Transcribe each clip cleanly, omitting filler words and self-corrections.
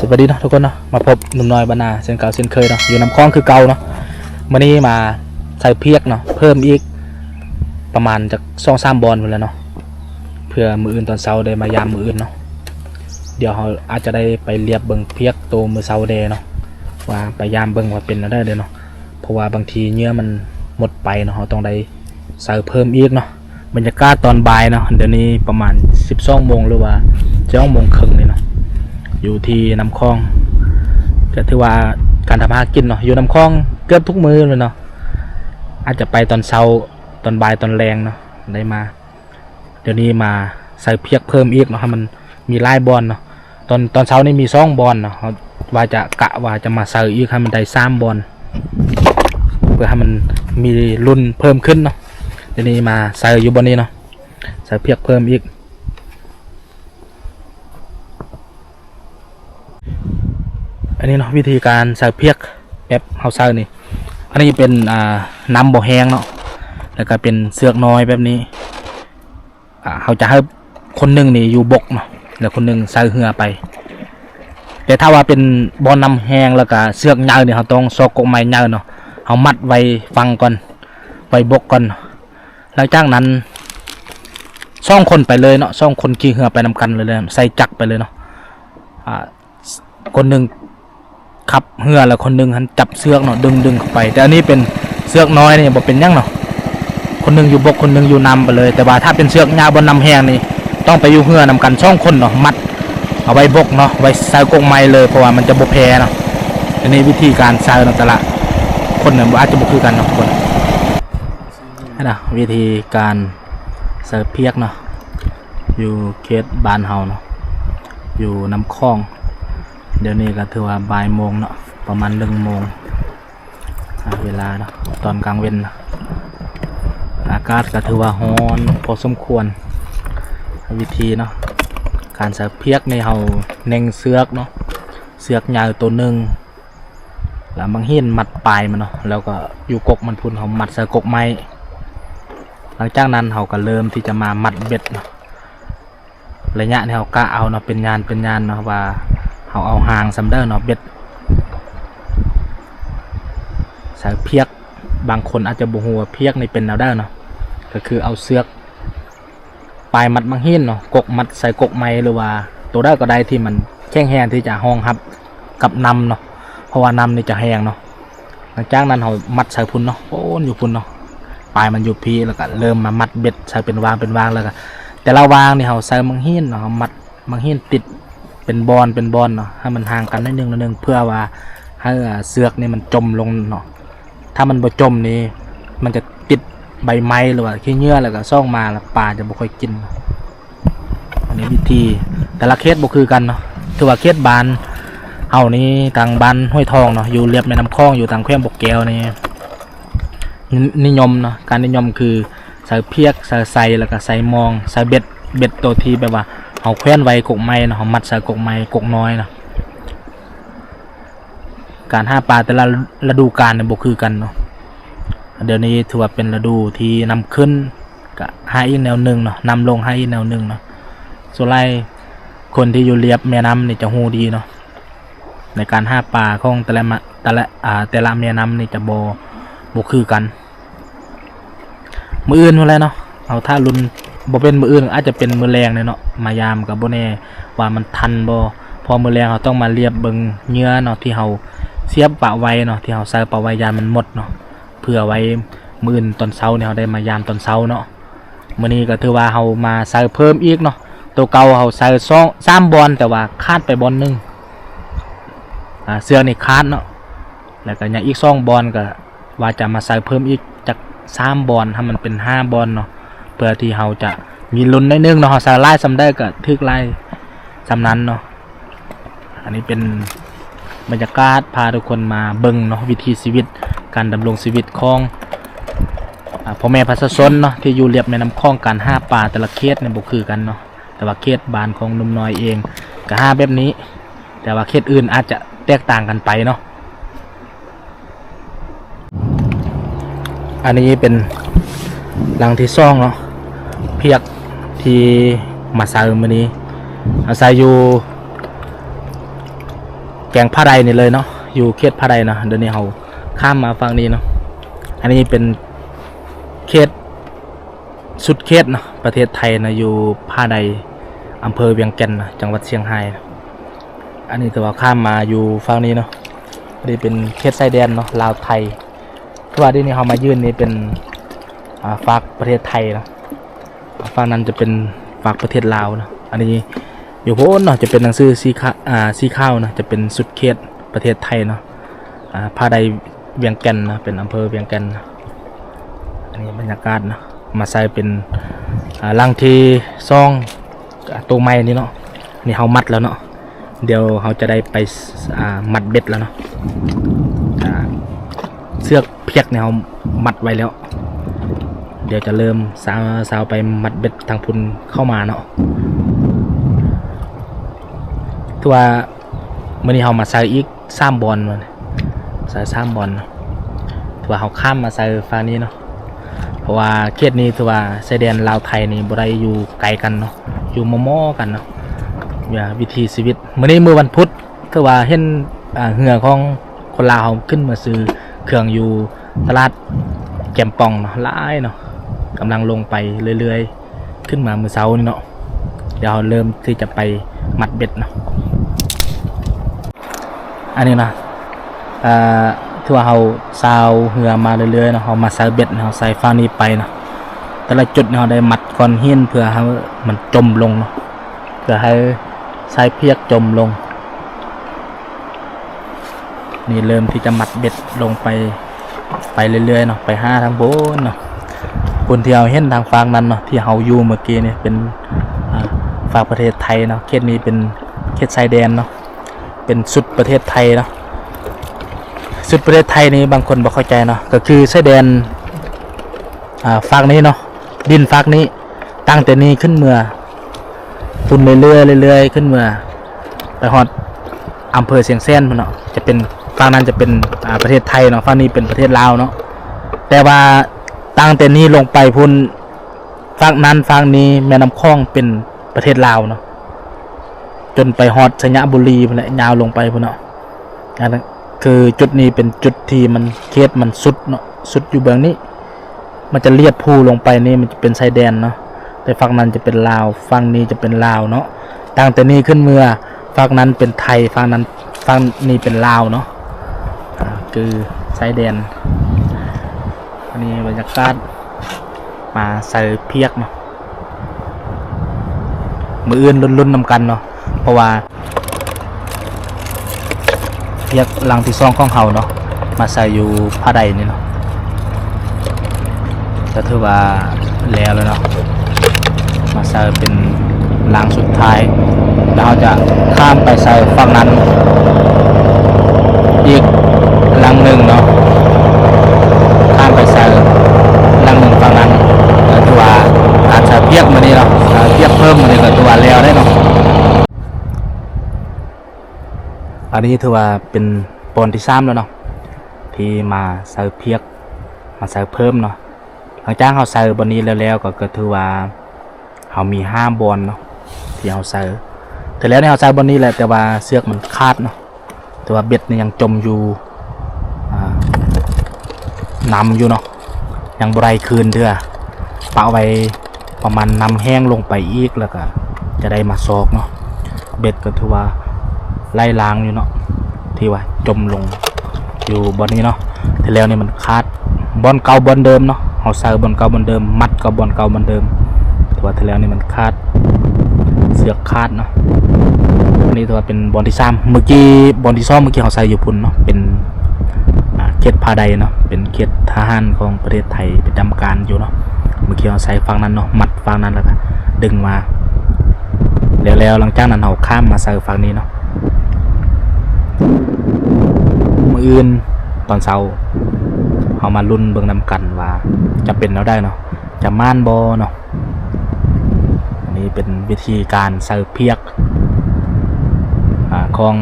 วัสดีเนาะทุกคนเนาะมาพบหนุ่มน้อยบรรณาเส้นเก่าเส้นเคยเนาะอยู่น้ำคลองคือเก่าเนาะวันนี้มาใส่เพียกเนาะเพิ่มอีกประมาณจาก2-3 บอลไปแล้วเนาะเพื่อมืออื่นตอนเช้าได้มายามมืออื่นเนาะเดี๋ยวเราอาจจะได้ไปเรียบเบิ่งเพียกโตมือเช้าเดเนาะว่าไปยามเบิ่งว่าเป็นอะไรเด้เนาะเพราะว่าบางทีเนื้อมันหมดไปเนาะเราต้องได้ใส่เพิ่มอีกเนาะบรรยากาศตอนบ่ายเนาะเดี๋ยวนี้ประมาณ12 โมงหรือว่า12 โมงครึ่งเลยเนาะอยู่ที่น้ำคลองก็ถือว่าการทำหากินเนาะอยู่น้ำคลองเกือบทุกมื้อเลยเนาะอาจจะไปตอนเช้าตอนบ่ายตอนแรงเนาะได้มาเดี๋ยวนี้มาใส่เพียกเพิ่มอีกเนาะให้มันมีลายบอลเนาะตอนเช้านี่มี2 บอลเนาะว่าจะกะว่าจะมาใส่อีกให้มันได้3 บอลเพื่อให้มันมีรุ่นเพิ่มขึ้นเนาะเดี๋ยวนี้มาใส่อยู่บนนี้เนาะใส่เพียกเพิ่มอีกอันนี้เนาะวิธีการใส่เพียกแบบเฮาใส่นี่อันนี้เป็นน้ำบ่แห้งเนาะแล้วก็เป็นเสือกน้อยแบบนี้เขาจะให้คนหนึ่งนี่อยู่บกเนาะแล้วคนหนึ่งใส่เหือไปแต่ถ้าว่าเป็นบ่อน้ำแห้งแล้วก็เสือกยาวเนี่ยเขาต้องซอกกกไม้ยาวเนาะเขามัดไว้ฟังก่อนไว้บกก่อนหลังจากนั้น2 คนไปเลยเนาะ2 คนขี่เหือไปนำกันเลยใส่จักรไปเลยเนาะคนหนึ่งขับเหือแล้วคนหนึ่งหันจับเสือกเนาะดึงเข้าไปแต่อันนี้เป็นเสือกน้อยนี่บ่เป็นยังเนาะคนหนึ่งอยู่บกคนหนึ่งอยู่นำไปเลยแต่ว่าถ้าเป็นเสือกยาวบนน้ำแห้งนี่ต้องไปอยู่เหือนำกัน2 คนเนาะมัดเอาไว้บกเนาะไว้ใส่กกไม้เลยเพราะว่ามันจะบ่แพ้เนาะอันนี้วิธีการใส่เนาะแต่ละคนเนี่ยอาจจะบ่คือกันเนาะทุกคนนะวิธีการใส่เพียกเนาะอยู่เขตบ้านเฮาเนาะอยู่น้ำคลองเดี๋ยวนี้ก็ถือว่าบ่ายโมงเนาะประมาณ1 โมงเวลาเนาะตอนกลางเว้นอากาศก็ถือว่าร้อนพอสมควรวิธีเนาะการใส่เพียกในเฮาเน่งเสือกเนาะเสือกยาวตัวหนึ่งแล้วบางหินมัดปลายมันเนาะแล้วก็อยู่กกมันพุ่นเขามัดใส่กกไม้หลังจากนั้นเขาก็เริ่มที่จะมามัดเบ็ดเนาะระยะที่เขากะเอาเนาะเป็นงานเนาะว่าเขาเอาหางซัมเดอร์เนาะเบ็ดใส่เพียกบางคนอาจจะบ่ฮู้ว่าเพียกนี่เป็นแนวได้เนาะก็คือเอาเสือกปลายมัดบางหินเนาะกกมัดใส่กกไม้หรือว่าตัวได้ก็ได้ที่มันแข็งแรงที่จะห้องครับกับนำเนาะเพราะว่านำนี่จะแห้งเนาะหลังจากนั้นเขามัดใส่พุ่นเนาะโอ้อยู่พุ่นเนาะปลายมันอยู่พีแล้วก็เริ่มมามัดเบ็ดใส่เป็นวางแล้วก็แต่ละวางนี่เขาใส่บางหินเนาะมัดบางหินติดเป็นบอลเนาะให้มันห่างกันนิดนึงเพื่อว่าให้เสือกนี่มันจมลงเนาะถ้ามันบ่จมนี่มันจะติดใบไม้หรือว่าขี้เยื่อแล้วก็ซ่องมาแล้วปลาจะบ่ค่อยกินอันนี้วิธีแต่ละเคสบ่คือกันเนาะถือว่าเคสบานเฮานี่ทางบ้านห้วยทองเนาะอยู่เรียบแม่น้ำคลองอยู่ทางแขวงบกแก้วนี่นิยมเนาะการนิยมคือใส่เพียกใส่แล้วก็ใส่มองใส่เบ็ดตัวที่แบบว่าเอาแขวนไว้กกไม้เนาะมัดใส่กกไม้กกน้อยเนาะการหาปลาแต่ละฤดูกาลเนี่ยบ่คือกันเนาะเดี๋ยวนี้ถือว่าเป็นฤดูที่นำขึ้นก็หาอีกแนวหนึ่งเนาะนำลงให้อีกแนวหนึ่งเนาะส่วนไรคนที่อยู่เรียบแม่น้ำนี่จะฮู้ดีเนาะในการหาปลาของแต่ละแม่น้ำนี่จะบ่คือกันมืออื่นอะไรเนาะเอาถ้ารุ่นบ่เป็นมืออื่นอาจจะเป็นมือแรงเลยเนาะมายามกับบ่แน่ว่ามันทันบ่พอมือแรงเราต้องมาเรียบเบิ่งเนื้อเนาะที่เราเสียบปะไว้เนาะที่เราใส่ปะไว้ยามมันหมดเนาะเพื่อไว้มื้อตอนเช้าเนี่ยเราได้มายามตอนเช้าเนาะมื้อนี้ก็ถือว่าเรามาใส่เพิ่มอีกเนาะตัวเก่าเราใส่3 บอลแต่ว่าขาดไปบอลนึงเสื้อนี่ขาดเนาะแล้วก็ยังอีก2 บอลก็ว่าจะมาใส่เพิ่มอีกจาก3 บอลให้มันเป็น5 บอลเนาะเพื่อที่เราจะมีลุ้นได้นึงเนาะใส่ไล่ซ้ำได้ก็ทึกไล่ซ้ำนั้นเนาะอันนี้เป็นบรรยากาศพาทุกคนมาเบิ่งเนาะวิถีชีวิตการดำรงชีวิตของพ่อแม่ประชาชนเนาะที่อยู่เรียบแม่น้ำคลองการหาปลาแต่ละเขตเนี่ยบ่คือกันเนาะแต่ว่าเขตบ้านของหนุ่มน้อยเองก็หาแบบนี้แต่ว่าเขตอื่นอาจจะแตกต่างกันไปเนาะอันนี้เป็นหลังที่2เนาะเพียกที่มาใส่มื้อนี้อาศัยอยู่ แกงผ้าใดนี่เลยเนาะอยู่เขตผ้าใดเนาะเดี๋ยวนี้เราข้ามมาฝั่งนี้เนาะอันนี้เป็นเขตสุดเขตเนาะประเทศไทยนะอยู่ผ้าใดอำเภอเวียงแก่นนะจังหวัดเชียงรายนะอันนี้ถือว่าข้ามมาอยู่ฝั่งนี้เนาะอันนี้เป็นเขตชายแดนเนาะลาวไทยที่ว่าที่นี่เรามายื่นนี่เป็นฝากประเทศไทยเนาะฝั่งนั้นจะเป็นฝากประเทศลาวนะอันนี้อยู่โพ้นเนาะจะเป็นหนังสือสีข้าวนะจะเป็นสุดเขตประเทศไทยเนาะผ้าใดเวียงแก่นนะเป็นอำเภอเวียงแก่นนะอันนี้บรรยากาศนะมาใส่เป็นลังทีซองตัวไม้นี่เนาะนี่เขามัดแล้วเนาะเดี๋ยวเขาจะได้ไปมัดเบ็ดแล้วเนาะเสือกเพียกเนี่ยเขามัดไว้แล้วเดี๋ยวจะเริ่มสาวไปมัดเบ็ดทางพุ่นเข้ามาเนาะตัวเมื่อนี้เขามาใส่อีก3 บอลมาใส่3 บอลตัวเขาข้ามมาใส่ฟ้านี้เนาะเพราะว่าเขตนี้ตัวชายแดนลาวไทยนี่บ่ได้อยู่ไกลกันเนาะอยู่มอๆกันเนาะวิถีชีวิตเมื่อนี้มื้อวันพุธคือว่าเห็นเหือของคนลาวขึ้นมาซื้อเครื่องอยู่ตลาดแกมปองเนาะหลายเนาะกำลังลงไปเรื่อยๆขึ้นมามื้อเช้านี่เนาะเดี๋ยวเริ่มที่จะไปมัดเบ็ดเนาะอันนี้นะที่ว่าเราซาวเหือมาเรื่อยๆเนาะเรามาใส่เบ็ดเราใส่ฟ้านี้ไปเนาะแต่ละจุดเราได้มัดก้อนหินเพื่อให้มันจมลงเนาะเพื่อให้ใส่เพียกจมลงนี่เริ่มที่จะมัดเบ็ดลงไปเรื่อยๆเนาะไปหาทางบนเนาะคนที่เราเห็นทางฝั่งนั้นเนาะที่เราอยู่เมื่อกี้เนี่ยเป็นฝั่งประเทศไทยเนาะเขตนี้เป็นเขตชายแดนเนาะเป็นสุดประเทศไทยเนาะสุดประเทศไทยนี้บางคนบอกเข้าใจเนาะก็คือชายแดนฝั่งนี้เนาะดินฝั่งนี้ตั้งแต่นี้ขึ้นเมื่อตุนเรื่อยๆขึ้นเมื่อไปฮอดอำเภอเสียงแซนเนาะจะเป็นฝั่งนั้นจะเป็นประเทศไทยเนาะฝั่งนี้เป็นประเทศลาวเนาะแต่ว่าตั้งแต่นี้ลงไปพุ่นฝั่งนั้นฝั่งนี้แม่น้ำคลองเป็นประเทศลาวเนาะจนไปฮอดสัญญาบุรีพุ่นแหละยาวลงไปพุ่นเนาะอันนั้นคือจุดนี้เป็นจุดที่มันเขตมันสุดเนาะสุดอยู่เบื้องนี้มันจะเลียดภูลงไปนี่มันจะเป็นชายแดนเนาะแต่ฝั่งนั้นจะเป็นลาวฝั่งนี้จะเป็นลาวเนาะตั้งแต่นี้ขึ้นเมื่อฝั่งนั้นเป็นไทยฝั่งนั้นฝั่งนี้เป็นลาวเนาะคือชายแดนอันนี้บรรยากาศมาใส่เพียกเนาะมืออื่นลุ้นๆนำกันเนาะเพราะว่าเพียกหลังที่ซองของเขาเนาะมาใส่อยู่ผ้าใดนี่เนาะก็ถือว่าแล้วเนาะมาใส่เป็นหลังสุดท้ายแล้วเราจะข้ามไปใส่ฝั่งนั้นอีกหลังหนึ่งเนาะข้ามไปใส่หลังหนึ่งฝั่งนั้นก็ถือว่าอาจจะเพียกมานี่เนาะเพียกเพิ่มมานี่ก็ถือว่าแล้วได้เนาะอันนี้ถือว่าเป็นปอนที่3แล้วเนาะที่มาใส่เพียกมาใส่เพิ่มเนาะหลังจากเขาใส่บนนี้แล้วก็ถือว่าเขามี5 บอลเนาะที่เขาใส่แต่แล้วเนี่ยเขาใส่บนนี้แหละแต่ว่าเสือกมันขาดเนาะแต่ว่าเบ็ดเนี่ยยังจมอยู่นำอยู่เนาะยังบรายคืนเถอะปะไว้ประมาณนำแห้งลงไปอีกแล้วก็จะได้มาซอกเนาะเบ็ดก็ถือว่าไล่ล้างอยู่เนาะที่ว่าจมลงอยู่บนนี้เนาะแต่แล้วนี่มันขาดบอลเก่าบอลเดิมเนาะเขาใส่บอลเก่าบอลเดิมมัดกับบอลเก่าบอลเดิมแต่ว่าแต่แล้วนี่มันขาดเสือกขาดเนาะอันนี้ถือว่าเป็นบอลที่3เมื่อกี้บอลที่2เมื่อกี้เขาใส่อยู่พุ่นเนาะเป็นเขตพาใดเนาะเป็นเขตทหารของประเทศไทยประจำการอยู่เนาะเมื่อกี้เขาใส่ฝั่งนั้นเนาะมัดฝั่งนั้นแล้วก็ดึงมาแล้วหลังจากนั้นเขาข้ามมาใส่ฝั่งนี้เนาะมืออื่นตอนเช้าเขามาลุ้นเบิ่งนำกันว่าจะเป็นแล้วได้เนาะจะม่านบอเนาะอันนี้เป็นวิธีการใส่เพียกของ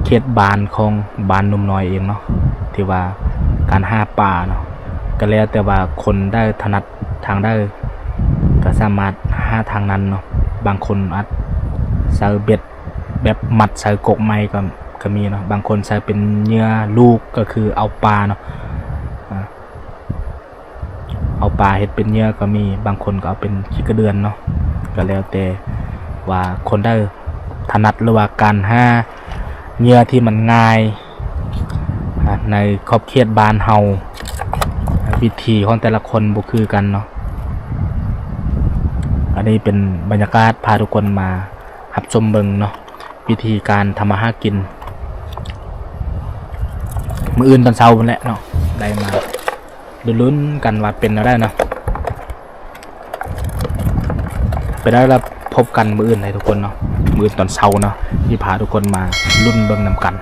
เขตบานของบานนุ่มน้อยเองเนาะที่ว่าการหาปลาเนาะก็แล้วแต่ว่าคนได้ถนัดทางได้ก็สามารถหาทางนั้นเนาะบางคนอาจใส่เบ็ด แบบมัดใส่กกไม้ก็มีเนาะบางคนใส่เป็นเหยื่อลูกก็คือเอาปลาเนาะเอาปลาเฮ็ดเป็นเหยื่อก็มีบางคนก็เอาเป็นขี้กระเดือนเนาะก็แล้วแต่ว่าคนได้ถนัดหรือว่าการหาเหยื่อที่มันง่ายในขอบเขตบ้านเฮาวิธีของแต่ละคนบ่คือกันเนาะอันนี้เป็นบรรยากาศพาทุกคนมาหับชมเบิงเนาะวิธีการทำมาหากินมื้ออื่นตอนเช้าพุ่นแหละเนาะได้มาลุ้นกันว่าเป็นอะไรเนาะไปได้แล้วพบกันมื้ออื่นให้ทุกคนเนาะมื้ออื่นตอนเช้าเนาะที่พาทุกคนมาลุ้นเบิ่งนำกัน